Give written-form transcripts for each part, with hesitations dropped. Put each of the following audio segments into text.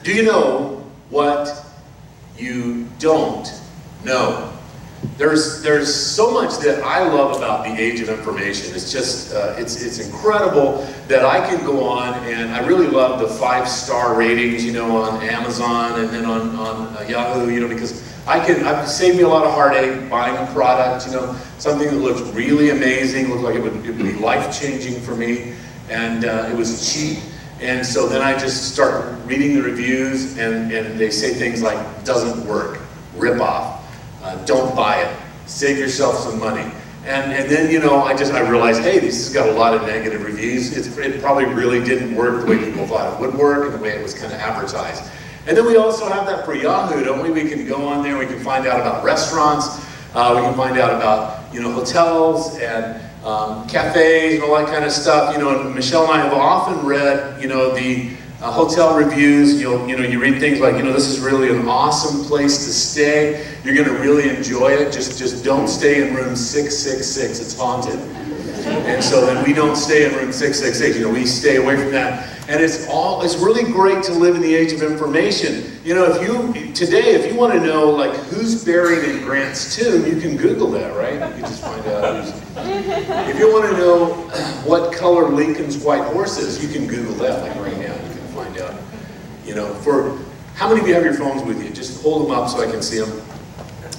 Do you know what you don't know? There's so much that I love about the age of information. It's just, it's incredible that I can go on, and I really love the 5-star ratings, on Amazon and then on Yahoo, because I've saved me a lot of heartache buying a product, something that looks really amazing, looked like it would be life-changing for me, and it was cheap. And so then I just start reading the reviews, and they say things like, doesn't work, rip off. Don't buy it. Save yourself some money. And then, I realized, hey, this has got a lot of negative reviews. It probably really didn't work the way people thought it would work and the way it was kind of advertised. And then we also have that for Yahoo, don't we? We can go on there, we can find out about restaurants, we can find out about, hotels and cafes and all that kind of stuff. And Michelle and I have often read, the hotel reviews. You read things like, this is really an awesome place to stay. You're going to really enjoy it. Just don't stay in room 666. It's haunted. And so then we don't stay in room 666. We stay away from that. And it's really great to live in the age of information. If you want to know who's buried in Grant's tomb, you can Google that, right? You can just find out who's. If you want to know what color Lincoln's white horse is, you can Google that right now. You can find out. For how many of you have your phones with you? Just hold them up so I can see them.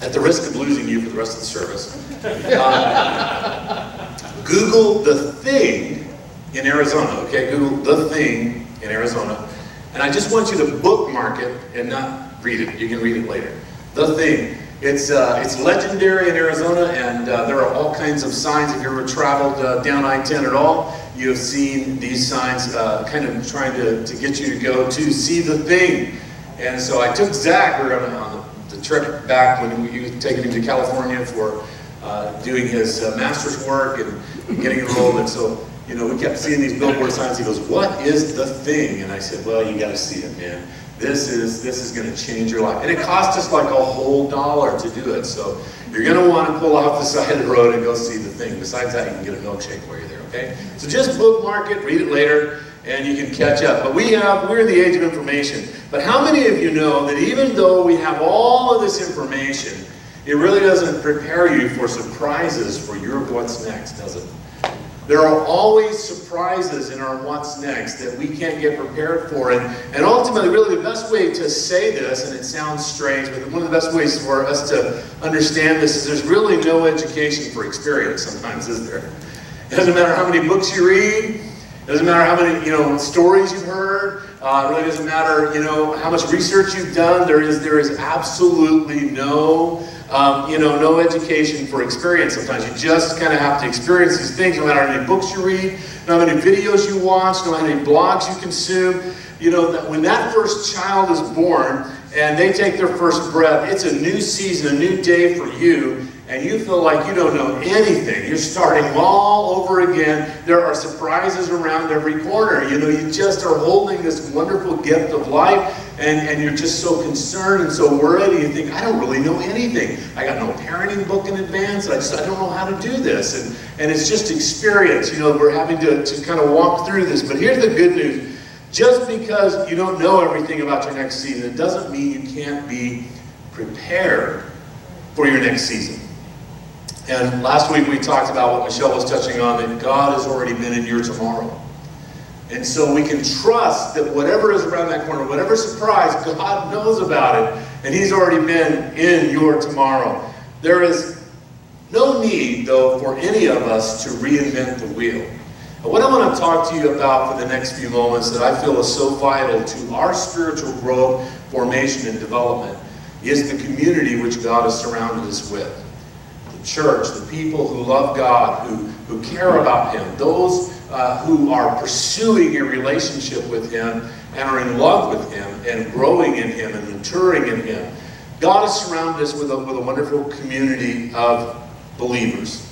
At the risk of losing you for the rest of the service. Google the thing in Arizona, okay? Google the thing in Arizona. And I just want you to bookmark it and not read it. You can read it later. The thing. It's legendary in Arizona, and there are all kinds of signs. If you ever traveled down I-10 at all, you have seen these signs kind of trying to get you to go to see the thing. And so I took Zach, we were on the trip back when we were taking him to California for doing his master's work and getting enrolled. And so, we kept seeing these billboard signs. He goes, "What is the thing?" And I said, "Well, you got to see it, man. This is going to change your life." And it cost us like a whole $1 to do it. So you're going to want to pull off the side of the road and go see the thing. Besides that, you can get a milkshake while you're there, okay? So just bookmark it, read it later, and you can catch up. But we're in the age of information. But how many of you know that even though we have all of this information, it really doesn't prepare you for surprises for your what's next, does it? There are always surprises in our what's next that we can't get prepared for. And ultimately, really the best way to say this, and it sounds strange, but one of the best ways for us to understand this is there's really no education for experience sometimes, is there? It doesn't matter how many books you read. It doesn't matter how many stories you've heard. It really doesn't matter how much research you've done. There is absolutely no no education for experience. Sometimes you just kind of have to experience these things, no matter how many books you read, no matter how many videos you watch, no matter how many blogs you consume. That when that first child is born and they take their first breath, it's a new season, a new day for you, and you feel like you don't know anything. You're starting all over again. There are surprises around every corner. You just are holding this wonderful gift of life, and you're just so concerned and so worried, and you think, I don't really know anything. I got no parenting book in advance. I don't know how to do this. And it's just experience. We're having to kind of walk through this. But here's the good news. Just because you don't know everything about your next season, it doesn't mean you can't be prepared for your next season. And last week we talked about what Michelle was touching on, that God has already been in your tomorrow. And so we can trust that whatever is around that corner, whatever surprise, God knows about it, and He's already been in your tomorrow. There is no need, though, for any of us to reinvent the wheel. And what I want to talk to you about for the next few moments that I feel is so vital to our spiritual growth, formation, and development is the community which God has surrounded us with. Church, the people who love God, who care about Him, those who are pursuing a relationship with Him and are in love with Him and growing in Him and maturing in Him. God has surrounded us with a wonderful community of believers.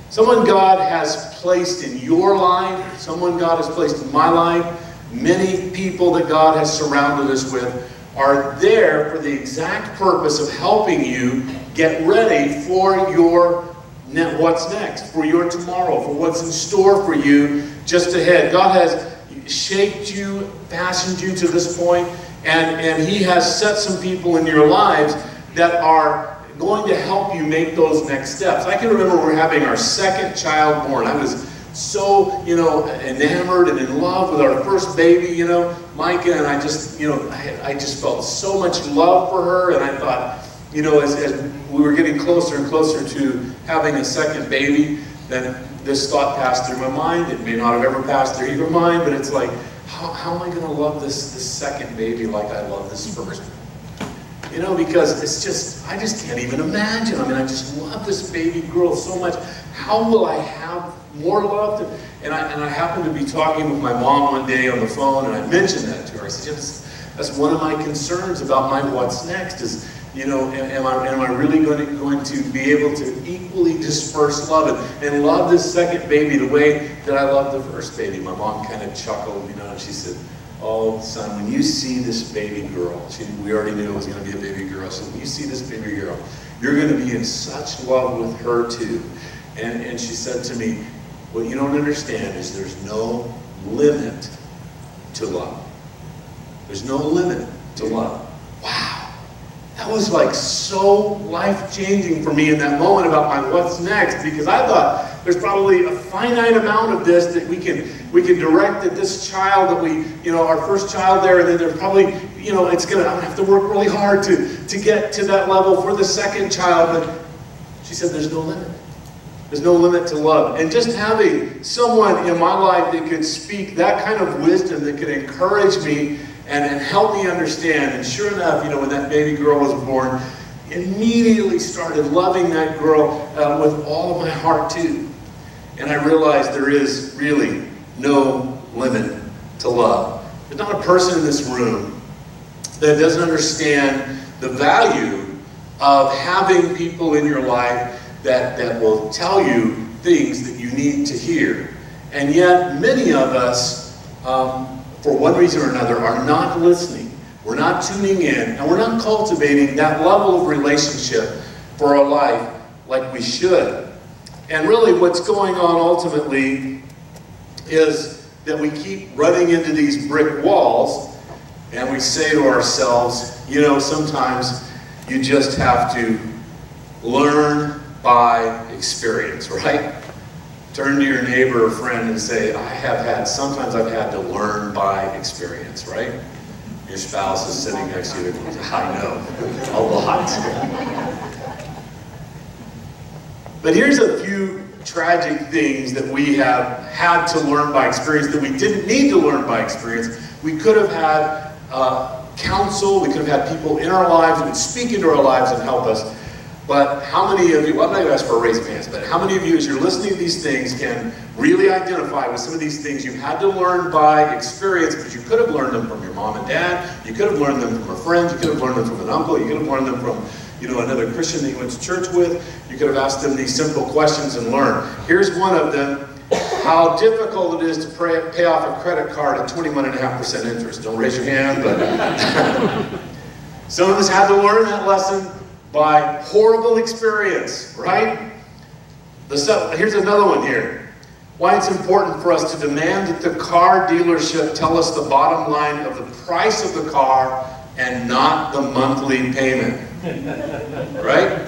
Someone God has placed in your life, someone God has placed in my life, many people that God has surrounded us with are there for the exact purpose of helping you get ready for your what's next, for your tomorrow, for what's in store for you just ahead. God has shaped you, fashioned you to this point. And he has set some people in your lives that are going to help you make those next steps. I can remember we're having our second child born. I was so, enamored and in love with our first baby, Micah, and I just, I just felt so much love for her, and I thought, as we were getting closer and closer to having a second baby, then this thought passed through my mind. It may not have ever passed through your mind, but it's like, how am I going to love this second baby like I love this first? Because it's just, I just can't even imagine. I just love this baby girl so much. How will I have more love? And I happened to be talking with my mom one day on the phone, and I mentioned that to her. I said, that's one of my concerns about my what's next is, am I really going to be able to equally disperse love and love this second baby the way that I love the first baby? My mom kind of chuckled, and she said, "Oh, son, when you see this baby girl," we already knew it was going to be a baby girl, so when you see this baby girl, you're going to be in such love with her too. And she said to me, what you don't understand is there's no limit to love. There's no limit to love. Wow. That was like so life-changing for me in that moment about my what's next, because I thought there's probably a finite amount of this that we can direct at this child that we, our first child there, and then there's probably, I'm gonna have to work really hard to get to that level for the second child. But she said there's no limit. There's no limit to love. And just having someone in my life that could speak that kind of wisdom, that could encourage me and help me understand. And sure enough, when that baby girl was born, immediately started loving that girl with all of my heart too. And I realized there is really no limit to love. There's not a person in this room that doesn't understand the value of having people in your life that will tell you things that you need to hear. And yet, many of us, for one reason or another, are not listening. We're not tuning in, and we're not cultivating that level of relationship for our life like we should. And really what's going on ultimately is that we keep running into these brick walls, and we say to ourselves, sometimes you just have to learn by experience, right? Turn to your neighbor or friend and say, sometimes I've had to learn by experience, right? Your spouse is sitting next to you, I know, a lot. But here's a few tragic things that we have had to learn by experience that we didn't need to learn by experience. We could have had counsel, we could have had people in our lives that would speak into our lives and help us. But how many of you, well, I'm not going to ask for a raise of hands, but how many of you, as you're listening to these things, can really identify with some of these things you've had to learn by experience, but you could have learned them from your mom and dad, you could have learned them from a friend, you could have learned them from an uncle, you could have learned them from, another Christian that you went to church with. You could have asked them these simple questions and learned. Here's one of them: how difficult it is to pay off a credit card at 21.5% interest. Don't raise your hand, but some of us had to learn that lesson by horrible experience, right? Here's another one here. Why it's important for us to demand that the car dealership tell us the bottom line of the price of the car and not the monthly payment. Right?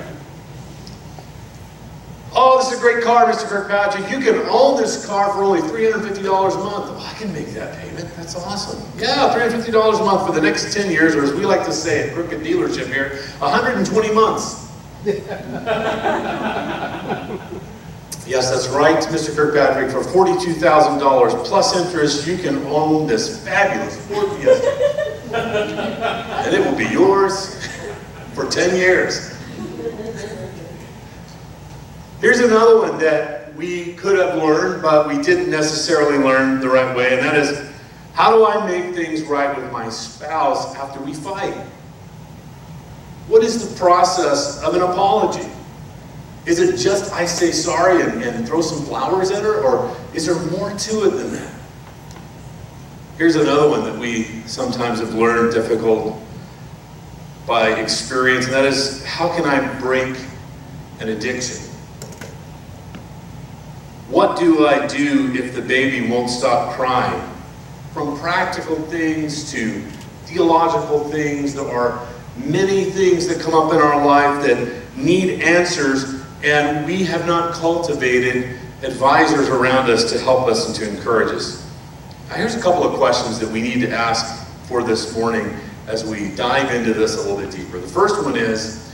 Oh, this is a great car, Mr. Kirkpatrick. You can own this car for only $350 a month. Oh, I can make that payment. That's awesome. Yeah, $350 a month for the next 10 years, or as we like to say at Crooked Dealership here, 120 months. Yes, that's right, Mr. Kirkpatrick. For $42,000 plus interest, you can own this fabulous Ford Fiesta. And it will be yours for 10 years. Here's another one that we could have learned, but we didn't necessarily learn the right way, and that is, how do I make things right with my spouse after we fight? What is the process of an apology? Is it just I say sorry and throw some flowers at her, or is there more to it than that? Here's another one that we sometimes have learned difficult by experience, and that is, how can I break an addiction? What do I do if the baby won't stop crying? From practical things to theological things. There are many things that come up in our life that need answers, and we have not cultivated advisors around us to help us and to encourage us. Now, here's a couple of questions that we need to ask for this morning as we dive into this a little bit deeper. The first one is,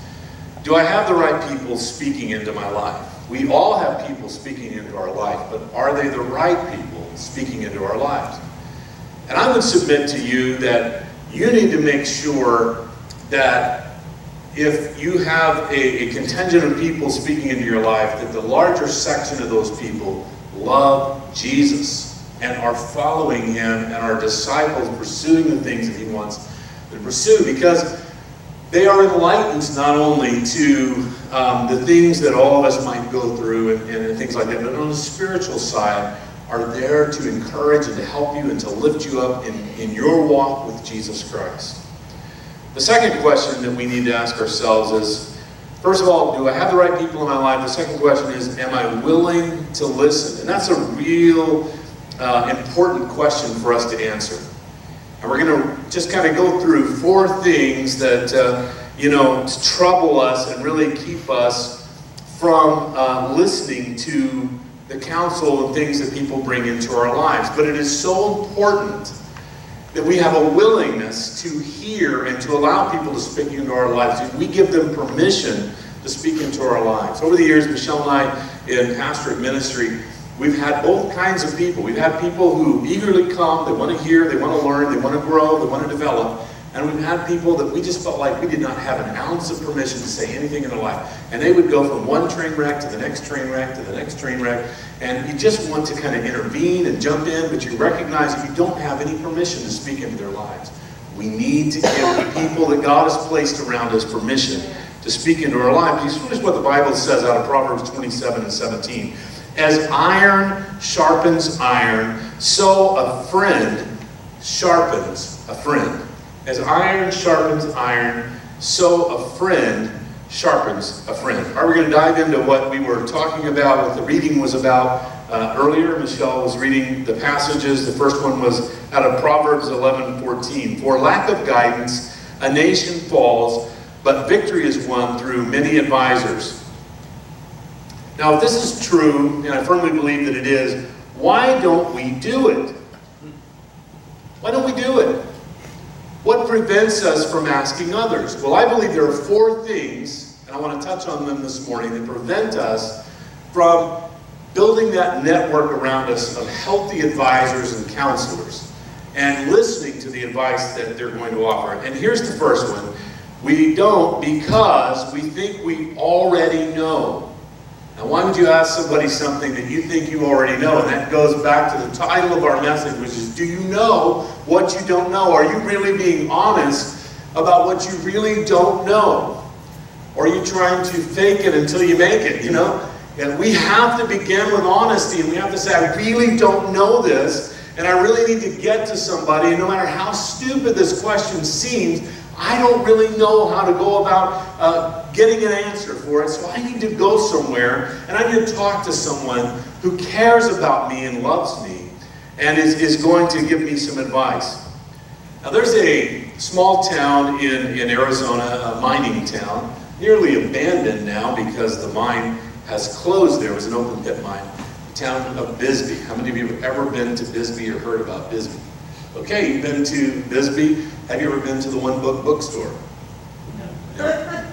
do I have the right people speaking into my life? We all have people speaking into our life, but are they the right people speaking into our lives? And I would submit to you that you need to make sure that if you have a contingent of people speaking into your life, that the larger section of those people love Jesus and are following him and are disciples, pursuing the things that he wants to pursue, because they are enlightened not only to the things that all of us might go through and things like that, but on the spiritual side are there to encourage and to help you and to lift you up in your walk with Jesus Christ. The second question that we need to ask ourselves is, first of all, do I have the right people in my life? The second question is, am I willing to listen? And that's a real important question for us to answer. And we're going to just kind of go through 4 things that, trouble us and really keep us from listening to the counsel and things that people bring into our lives. But it is so important that we have a willingness to hear and to allow people to speak into our lives. We give them permission to speak into our lives. Over the years, Michelle and I, in pastorate ministry, we've had both kinds of people. We've had people who eagerly come, they want to hear, they want to learn, they want to grow, they want to develop. And we've had people that we just felt like we did not have an ounce of permission to say anything in their life. And they would go from one train wreck to the next train wreck to the next train wreck. And you just want to kind of intervene and jump in, but you recognize that you don't have any permission to speak into their lives. We need to give the people that God has placed around us permission to speak into our lives. Here's what the Bible says out of Proverbs 27 and 17. As iron sharpens iron, so a friend sharpens a friend. As iron sharpens iron, so a friend sharpens a friend. All right, we're going to dive into what we were talking about, what the reading was about earlier. Michelle was reading the passages. The first one was out of Proverbs 11:14. For lack of guidance, a nation falls, but victory is won through many advisors. Now, if this is true, and I firmly believe that it is, why don't we do it? Why don't we do it? What prevents us from asking others? Well, I believe there are 4 things, and I want to touch on them this morning, that prevent us from building that network around us of healthy advisors and counselors and listening to the advice that they're going to offer. And here's the first one. We don't because we think we already know. Now, why would you ask somebody something that you think you already know? And that goes back to the title of our message, which is, do you know what you don't know? Are you really being honest about what you really don't know? Or are you trying to fake it until you make it, And we have to begin with honesty, and we have to say, I really don't know this, and I really need to get to somebody, and no matter how stupid this question seems, I don't really know how to go about getting an answer for it, so I need to go somewhere, and I need to talk to someone who cares about me and loves me, and is going to give me some advice. Now, there's a small town in Arizona, a mining town, nearly abandoned now because the mine has closed there. It was an open pit mine. The town of Bisbee. How many of you have ever been to Bisbee or heard about Bisbee? Okay, you've been to Bisbee. Have you ever been to the One Book bookstore? No.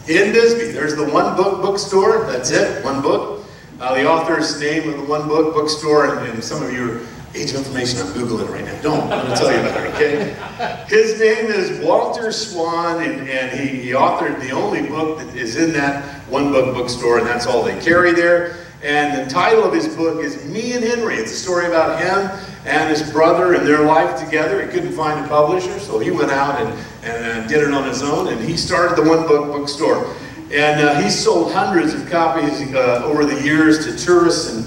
In Bisbee, there's the One Book bookstore. That's it, one book. The author's name of the One Book bookstore, and some of you are age information, I'm Googling it right now. Don't, I'm going to tell you about it, okay? His name is Walter Swan, and he authored the only book that is in that One Book bookstore, and that's all they carry there. And the title of his book is Me and Henry. It's a story about him and his brother and their life together. He couldn't find a publisher, so he went out and did it on his own, and he started the One Book bookstore. And he sold hundreds of copies over the years to tourists, and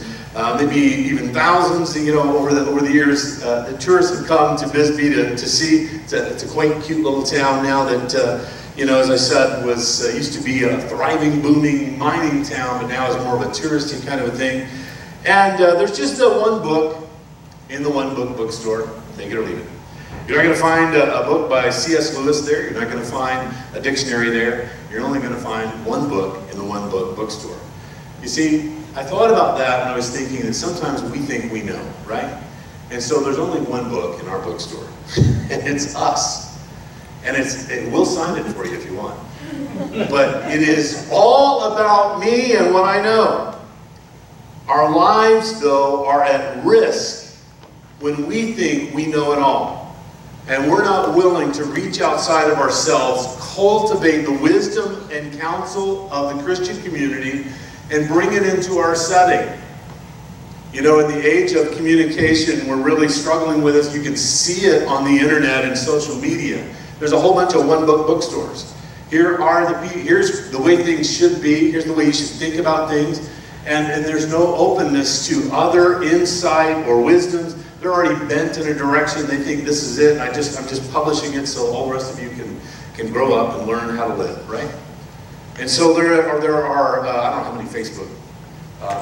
maybe even thousands, over the years. The tourists have come to Bisbee to see. It's a quaint, cute little town now that, as I said, used to be a thriving, booming mining town, but now is more of a touristy kind of a thing. And there's just one book in the One Book bookstore, take it or leave it. You're not going to find a book by C.S. Lewis there. You're not going to find a dictionary there. You're only going to find one book in the one book bookstore. You see, I thought about that and I was thinking that sometimes we think we know, right? And so there's only one book in our bookstore, and it's us. And we'll sign it for you if you want. But it is all about me and what I know. Our lives, though, are at risk when we think we know it all. And we're not willing to reach outside of ourselves, cultivate the wisdom and counsel of the Christian community, and bring it into our setting. You know, in the age of communication, we're really struggling with this. You can see it on the internet and social media. There's a whole bunch of one-book bookstores. Here's the way things should be. Here's the way you should think about things. And there's no openness to other insight or wisdoms. They're already bent in a direction. They think this is it. I'm just publishing it so all the rest of you can grow up and learn how to live, right? And so there are I don't know how many Facebook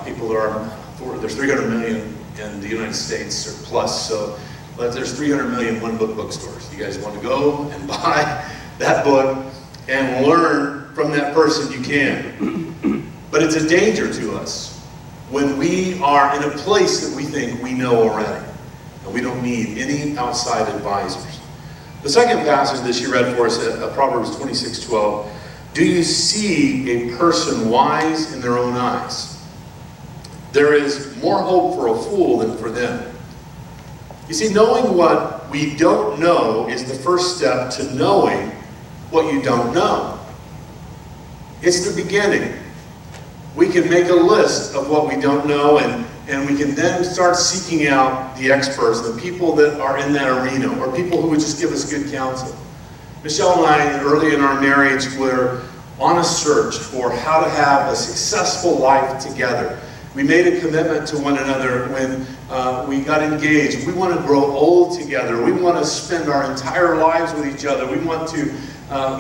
people there are. There's 300 million in the United States or plus, but there's 300 million one-book bookstores. You guys want to go and buy that book and learn from that person, you can. But it's a danger to us when we are in a place that we think we know already, and we don't need any outside advisors. The second passage that she read for us, Proverbs 26:12, do you see a person wise in their own eyes? There is more hope for a fool than for them. You see, knowing what we don't know is the first step to knowing what you don't know. It's the beginning. We can make a list of what we don't know, and we can then start seeking out the experts, the people that are in that arena, or people who would just give us good counsel. Michelle and I, early in our marriage, were on a search for how to have a successful life together. We made a commitment to one another when we got engaged. We want to grow old together. We want to spend our entire lives with each other. We want to,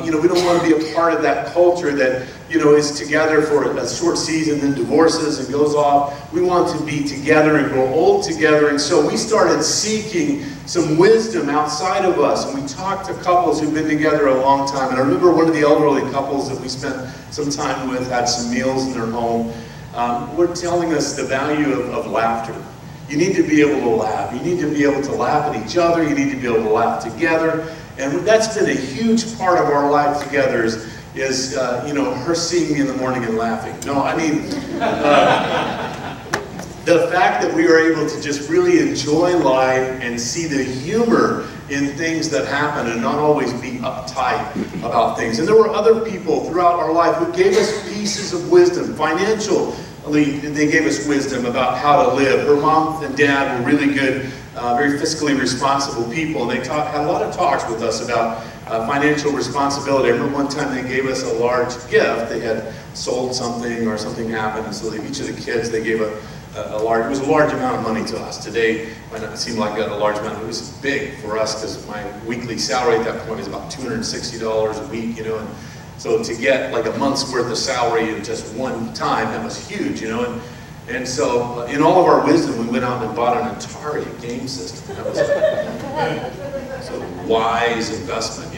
we don't want to be a part of that culture that, is together for a short season, then divorces and goes off. We want to be together and grow old together. And so we started seeking some wisdom outside of us. And we talked to couples who've been together a long time. And I remember one of the elderly couples that we spent some time with had some meals in their home. Were telling us the value of laughter. You need to be able to laugh. You need to be able to laugh at each other. You need to be able to laugh together. And that's been a huge part of our life together is her seeing me in the morning and laughing. No, I mean, the fact that we are able to just really enjoy life and see the humor in things that happen and not always be uptight about things. And there were other people throughout our life who gave us pieces of wisdom. Financially, they gave us wisdom about how to live. Her mom and dad were really good, very fiscally responsible people. And they had a lot of talks with us about financial responsibility. I remember one time they gave us a large gift. They had sold something or something happened. And so each of the kids, they gave it was a large amount of money to us. Today, it might not seem like a large amount. It was big for us because my weekly salary at that point is about $260 a week, and so to get like a month's worth of salary in just one time, that was huge, and so in all of our wisdom, we went out and bought an Atari game system. That was a wise investment,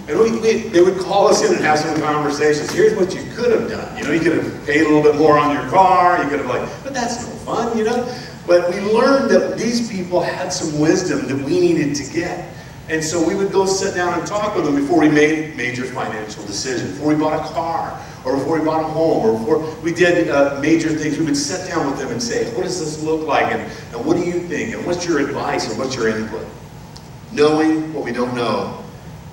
And they would call us in and have some conversations. Here's what you could have done. You could have paid a little bit more on your car. You could have but that's no fun, But we learned that these people had some wisdom that we needed to get. And so we would go sit down and talk with them before we made major financial decisions, before we bought a car, or before we bought a home, or before we did major things. We would sit down with them and say, what does this look like? And what do you think? And what's your advice? And what's your input? Knowing what we don't know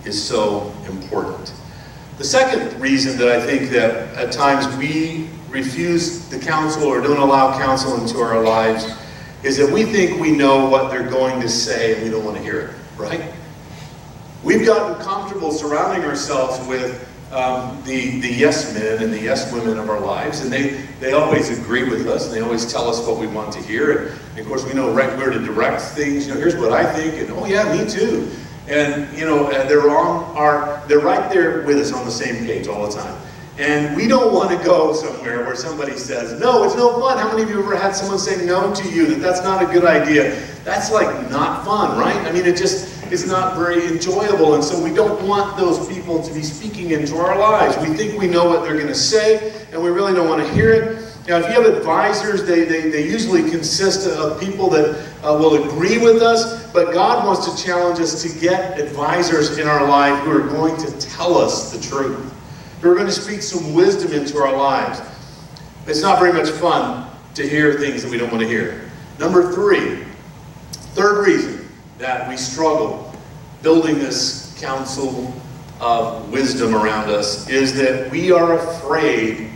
is so important. The second reason that I think that at times we refuse the counsel or don't allow counsel into our lives is that we think we know what they're going to say and we don't want to hear it, right? We've gotten comfortable surrounding ourselves with the yes men and the yes women of our lives, and they always agree with us, and they always tell us what we want to hear, and of course we know right where to direct things. Here's what I think, and oh yeah, me too. And they're right there with us on the same page all the time. And we don't want to go somewhere where somebody says, no, it's no fun. How many of you ever had someone say no to you, that's not a good idea? That's like not fun, right? I mean, it just it's not very enjoyable. And so we don't want those people to be speaking into our lives. We think we know what they're going to say, and we really don't want to hear it. Now, if you have advisors, they usually consist of people that will agree with us, but God wants to challenge us to get advisors in our life who are going to tell us the truth, who are going to speak some wisdom into our lives. It's not very much fun to hear things that we don't want to hear. Number third reason that we struggle building this counsel of wisdom around us is that we are afraid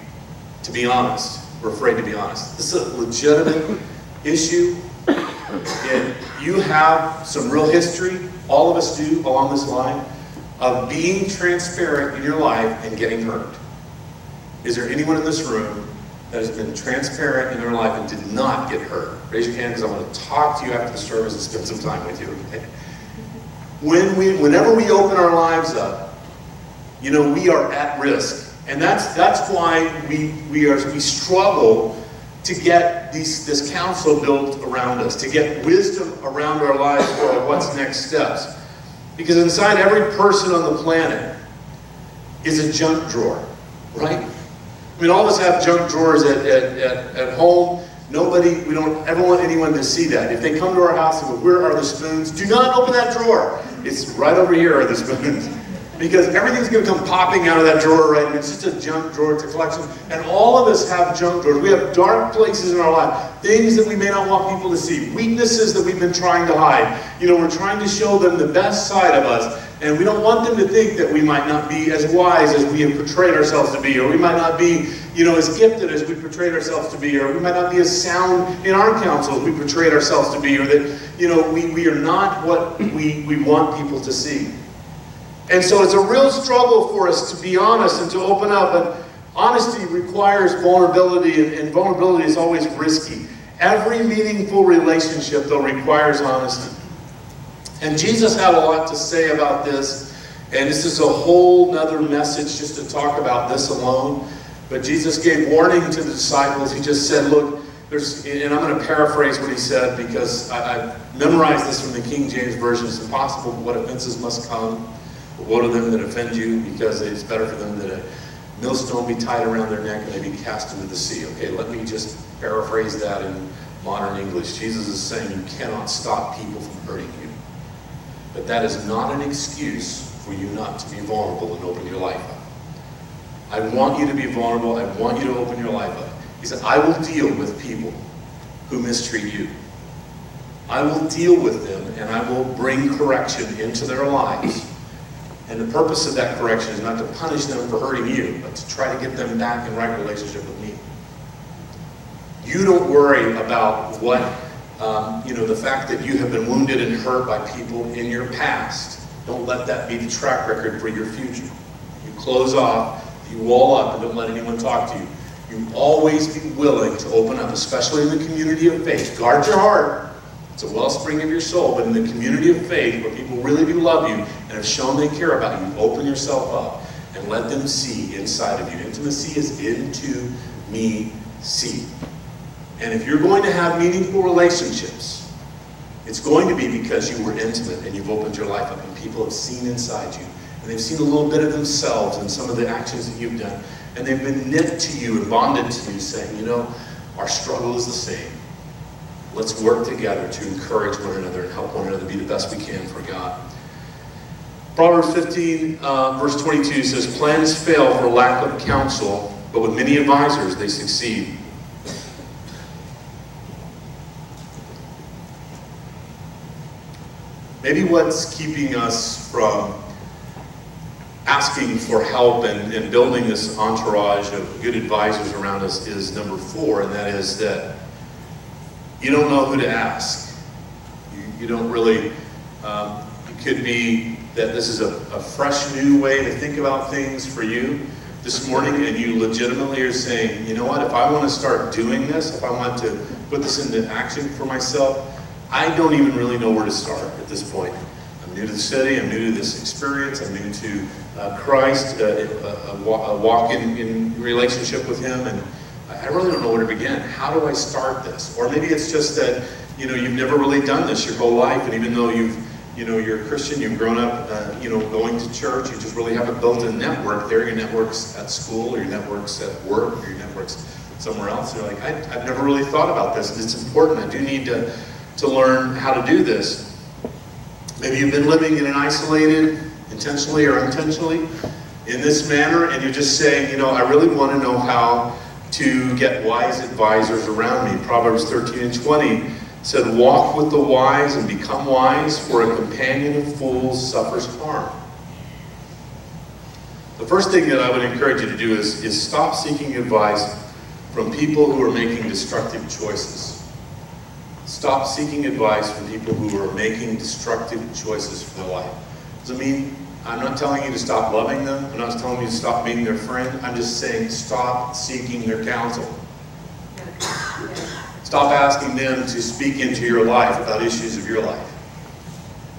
to be honest. We're afraid to be honest. This is a legitimate issue. And you have some real history, all of us do along this line, of being transparent in your life and getting hurt. Is there anyone in this room that has been transparent in their life and did not get hurt? Raise your hand, because I want to talk to you after the service and spend some time with you. Okay? Whenever we open our lives up, we are at risk. And that's why we struggle to get this counsel built around us, to get wisdom around our lives for what's next steps. Because inside every person on the planet is a junk drawer, right? I mean, all of us have junk drawers at home. We don't ever want anyone to see that. If they come to our house and go, "Where are the spoons?" Do not open that drawer. It's right over here are the spoons. Because everything's going to come popping out of that drawer, right? And it's just a junk drawer, it's a collection. And all of us have junk drawers. We have dark places in our life, things that we may not want people to see, weaknesses that we've been trying to hide. We're trying to show them the best side of us, and we don't want them to think that we might not be as wise as we have portrayed ourselves to be, or we might not be, as gifted as we portrayed ourselves to be, or we might not be as sound in our counsel as we portrayed ourselves to be, or that, we are not what we want people to see. And so it's a real struggle for us to be honest and to open up. But honesty requires vulnerability, and vulnerability is always risky. Every meaningful relationship, though, requires honesty. And Jesus had a lot to say about this. And this is a whole nother message just to talk about this alone. But Jesus gave warning to the disciples. He just said, look, and I'm going to paraphrase what he said because I memorized this from the King James Version. It's impossible, what offenses must come. But woe to them that offend you, because it's better for them that a millstone be tied around their neck and they be cast into the sea. Okay, let me just paraphrase that in modern English. Jesus is saying you cannot stop people from hurting you. But that is not an excuse for you not to be vulnerable and open your life up. I want you to be vulnerable. I want you to open your life up. He said, I will deal with people who mistreat you. I will deal with them, and I will bring correction into their lives. And the purpose of that correction is not to punish them for hurting you, but to try to get them back in right relationship with me. You don't worry about what, the fact that you have been wounded and hurt by people in your past. Don't let that be the track record for your future. You close off, you wall up, and don't let anyone talk to you. You always be willing to open up, especially in the community of faith. Guard your heart. It's a wellspring of your soul, but in the community of faith, where people really do love you and have shown they care about you, open yourself up and let them see inside of you. Intimacy is into me see. And if you're going to have meaningful relationships, it's going to be because you were intimate and you've opened your life up and people have seen inside you. And they've seen a little bit of themselves in some of the actions that you've done. And they've been knit to you and bonded to you, saying, our struggle is the same. Let's work together to encourage one another and help one another be the best we can for God. Proverbs 15, verse 22 says, plans fail for lack of counsel, but with many advisors they succeed. Maybe what's keeping us from asking for help and building this entourage of good advisors around us is number 4, and that is that you don't know who to ask. You don't really, it could be that this is a fresh new way to think about things for you this morning, and you legitimately are saying, you know what, if I want to start doing this, if I want to put this into action for myself, I don't even really know where to start at this point. I'm new to the city, I'm new to this experience, I'm new to Christ, a walk in relationship with Him, and I really don't know where to begin. How do I start this? Or maybe it's just that, you've never really done this your whole life, and even though you've you're a Christian, you've grown up, going to church, you just really haven't built a network there. Your network's at school, or your network's at work, or your network's somewhere else. You're like, I've never really thought about this, and it's important. I do need to learn how to do this. Maybe you've been living in an isolated, intentionally or unintentionally, in this manner, and you're just saying, I really want to know how to get wise advisors around me. Proverbs 13:20 said, walk with the wise and become wise, for a companion of fools suffers harm. The first thing that I would encourage you to do is stop seeking advice from people who are making destructive choices. Stop seeking advice from people who are making destructive choices for their life. Does it mean I'm not telling you to stop loving them? I'm not telling you to stop being their friend. I'm just saying stop seeking their counsel. Stop asking them to speak into your life about issues of your life.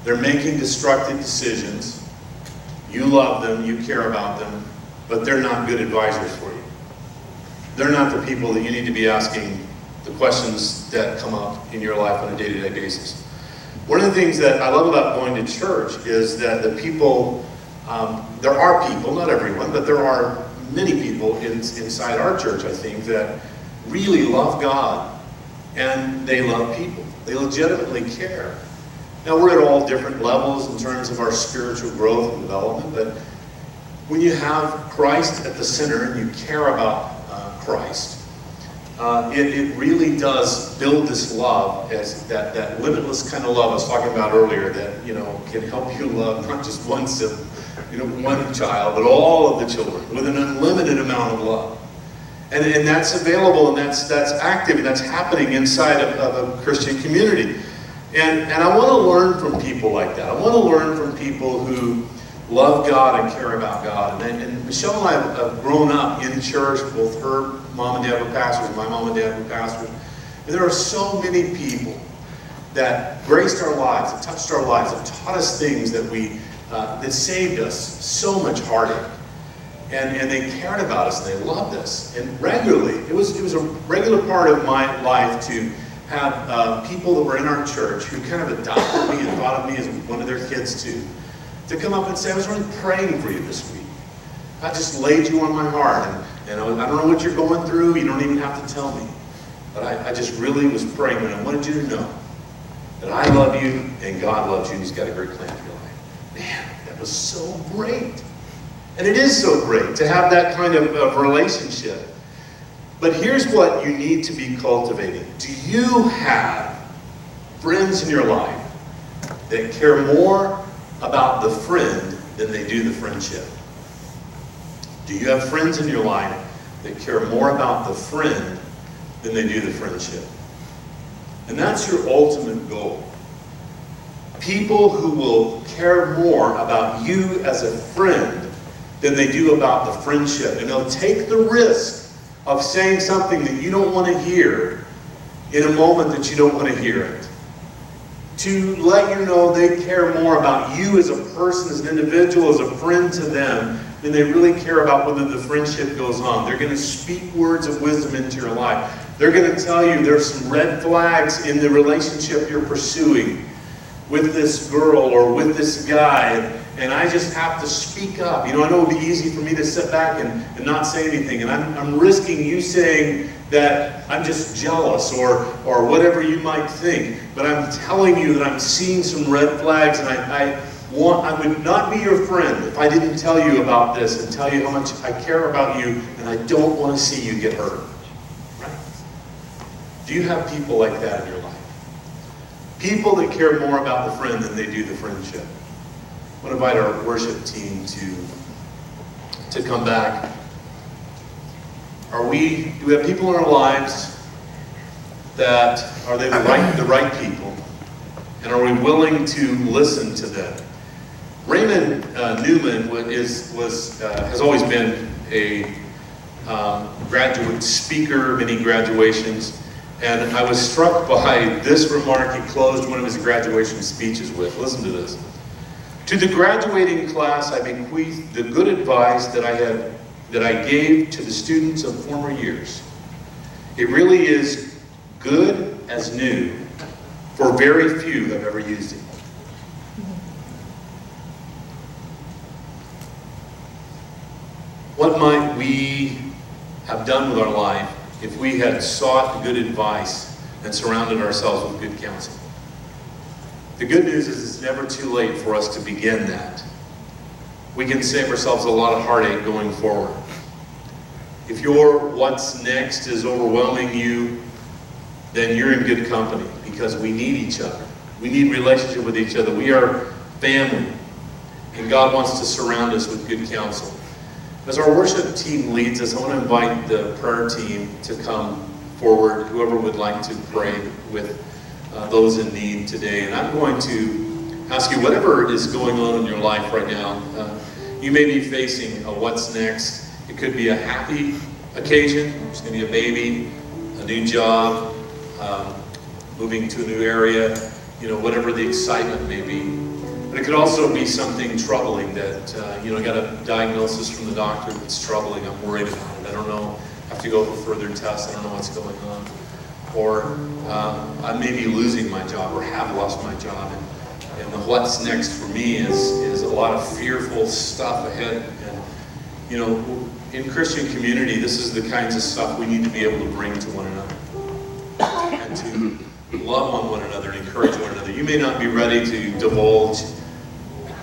They're making destructive decisions. You love them, you care about them, but they're not good advisors for you. They're not the people that you need to be asking the questions that come up in your life on a day-to-day basis. One of the things that I love about going to church is that the people, there are people, not everyone, but there are many people inside our church, I think, that really love God and they love people. They legitimately care. Now, we're at all different levels in terms of our spiritual growth and development, but when you have Christ at the center and you care about Christ, it really does build this love, as that limitless kind of love I was talking about earlier, that can help you love not just one sibling, one child, but all of the children with an unlimited amount of love. And that's available, and that's active, and that's happening inside of a Christian community. And I want to learn from people like that. I want to learn from people who love God and care about God. And Michelle and I have grown up in church. Both her mom and dad were pastors, and my mom and dad were pastors. And there are so many people that graced our lives, that touched our lives, that taught us things that saved us so much heartache. And they cared about us, and they loved us. And regularly, it was a regular part of my life to have people that were in our church who kind of adopted me and thought of me as one of their kids too, to come up and say, I was really praying for you this week. I just laid you on my heart, and I don't know what you're going through, you don't even have to tell me. But I just really was praying, and I wanted you to know that I love you, and God loves you, and He's got a great plan for your life. Man, that was so great. And it is so great to have that kind of relationship. But here's what you need to be cultivating. Do you have friends in your life that care more about the friend than they do the friendship? Do you have friends in your life that care more about the friend than they do the friendship? And that's your ultimate goal. People who will care more about you as a friend than they do about the friendship. And they'll take the risk of saying something that you don't want to hear in a moment that you don't want to hear it. To let you know they care more about you as a person, as an individual, as a friend to them, than they really care about whether the friendship goes on. They're going to speak words of wisdom into your life. They're going to tell you there's some red flags in the relationship you're pursuing with this girl or with this guy, and I just have to speak up. I know it would be easy for me to sit back and not say anything, and I'm risking you saying that I'm just jealous or whatever you might think, but I'm telling you that I'm seeing some red flags, and I would not be your friend if I didn't tell you about this and tell you how much I care about you, and I don't want to see you get hurt. Right? Do you have people like that in your life? People that care more about the friend than they do the friendship. I want to invite our worship team to come back. Do we have people in our lives that are they the right people? And are we willing to listen to them? Raymond Newman has always been a graduate speaker, many graduations. And I was struck by this remark he closed one of his graduation speeches with. Listen to this. To the graduating class, I bequeath the good advice that I gave to the students of former years. It really is good as new, for very few have ever used it. What might we have done with our life if we had sought good advice and surrounded ourselves with good counsel? The good news is it's never too late for us to begin that. We can save ourselves a lot of heartache going forward. If your what's next is overwhelming you, then you're in good company, because we need each other. We need relationship with each other. We are family, and God wants to surround us with good counsel. As our worship team leads us, I want to invite the prayer team to come forward, whoever would like to pray with those in need today. And I'm going to ask you, whatever is going on in your life right now, you may be facing a what's next. It could be a happy occasion. There's going to be a baby, a new job, moving to a new area, whatever the excitement may be. But it could also be something troubling that, I got a diagnosis from the doctor that's troubling. I'm worried about it. I don't know. I have to go for further tests. I don't know what's going on. Or I may be losing my job or have lost my job. And the what's next for me is a lot of fearful stuff ahead. And, in Christian community, this is the kinds of stuff we need to be able to bring to one another. And to love on one another and encourage one another. You may not be ready to divulge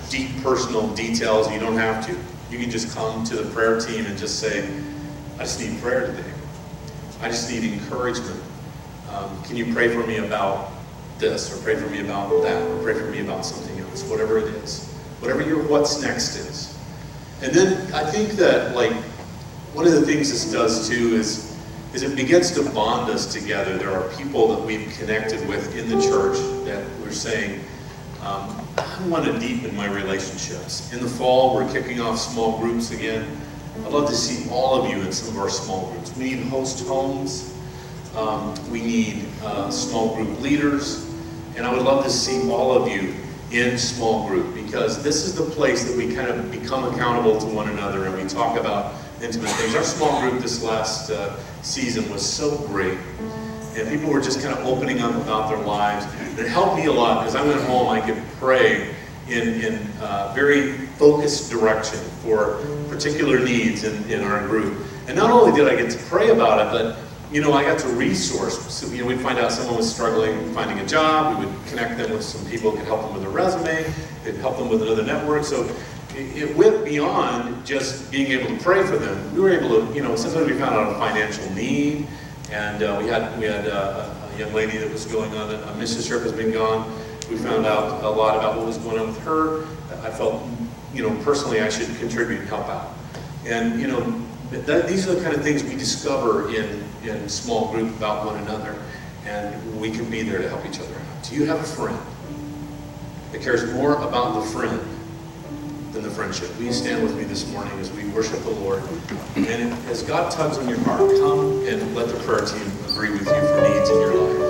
deep personal details. You don't have to. You can just come to the prayer team and just say, I just need prayer today. I just need encouragement. Can you pray for me about this, or pray for me about that, or pray for me about something else, whatever it is. Whatever your what's next is. And then I think that, one of the things this does too is it begins to bond us together. There are people that we've connected with in the church that we're saying, I want to deepen my relationships. In the fall, we're kicking off small groups again. I'd love to see all of you in some of our small groups. We need host homes. We need small group leaders. And I would love to see all of you in small group, because this is the place that we kind of become accountable to one another and we talk about intimate things. Our small group this last season was so great. And people were just kind of opening up about their lives. And it helped me a lot, because I went home, I could pray in very focused direction for particular needs in our group. And not only did I get to pray about it, but I got to resource. So, we'd find out someone was struggling finding a job. We would connect them with some people who could help them with a resume. They'd help them with another network. So it went beyond just being able to pray for them. We were able to, sometimes we found out a financial need. And we had a young lady that was going on a mission trip, has been gone. We found out a lot about what was going on with her. I felt, personally I should contribute and help out. And, these are the kind of things we discover in small group about one another, and we can be there to help each other out. Do you have a friend that cares more about the friend than the friendship? Will you stand with me this morning as we worship the Lord? And as God tugs on your heart, come and let the prayer team agree with you for needs in your life.